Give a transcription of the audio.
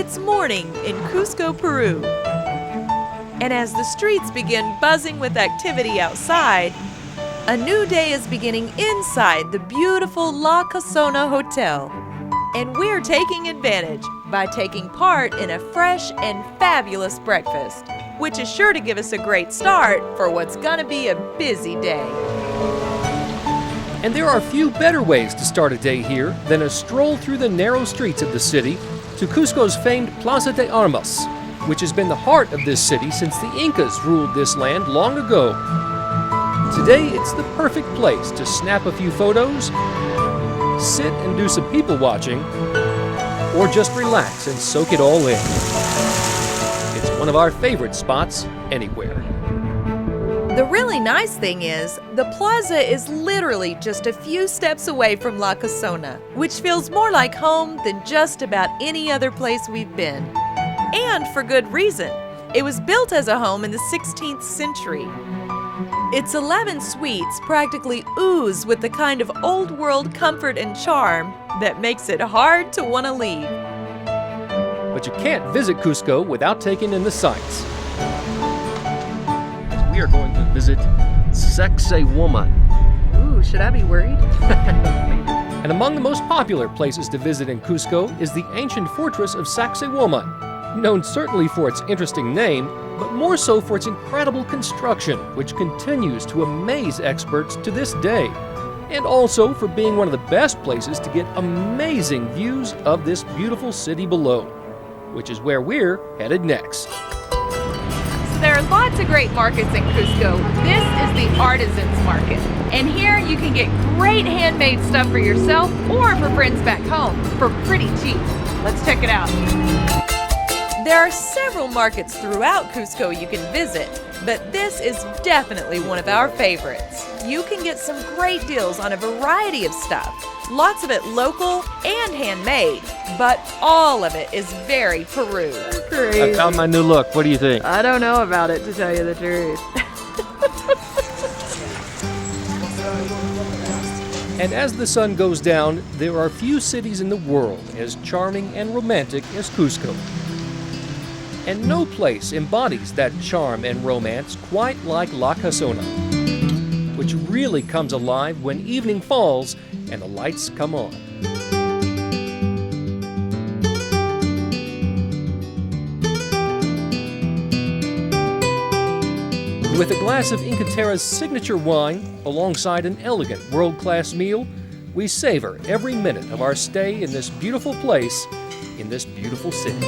It's morning in Cusco, Peru. And as the streets begin buzzing with activity outside, a new day is beginning inside the beautiful La Casona Hotel. And we're taking advantage by taking part in a fresh and fabulous breakfast, which is sure to give us a great start for what's gonna be a busy day. And there are few better ways to start a day here than a stroll through the narrow streets of the city to Cusco's famed Plaza de Armas, which has been the heart of this city since the Incas ruled this land long ago. Today, it's the perfect place to snap a few photos, sit and do some people watching, or just relax and soak it all in. It's one of our favorite spots anywhere. The really nice thing is, the plaza is literally just a few steps away from La Casona, which feels more like home than just about any other place we've been. And for good reason. It was built as a home in the 16th century. Its 11 suites practically ooze with the kind of old-world comfort and charm that makes it hard to want to leave. But you can't visit Cusco without taking in the sights. We are going to visit Sacsayhuaman. Ooh, should I be worried? And among the most popular places to visit in Cusco is the ancient fortress of Sacsayhuaman, known certainly for its interesting name, but more so for its incredible construction, which continues to amaze experts to this day, and also for being one of the best places to get amazing views of this beautiful city below, which is where we're headed next. There are lots of great markets in Cusco. This is the Artisans Market. And here you can get great handmade stuff for yourself or for friends back home for pretty cheap. Let's check it out. There are several markets throughout Cusco you can visit, but this is definitely one of our favorites. You can get some great deals on a variety of stuff, lots of it local and handmade, but all of it is very Peru. Crazy. I found my new look. What do you think? I don't know about it, to tell you the truth. And as the sun goes down, there are few cities in the world as charming and romantic as Cusco. And no place embodies that charm and romance quite like La Casona, which really comes alive when evening falls and the lights come on. With a glass of Inkaterra's signature wine, alongside an elegant world-class meal, we savor every minute of our stay in this beautiful place, in this beautiful city.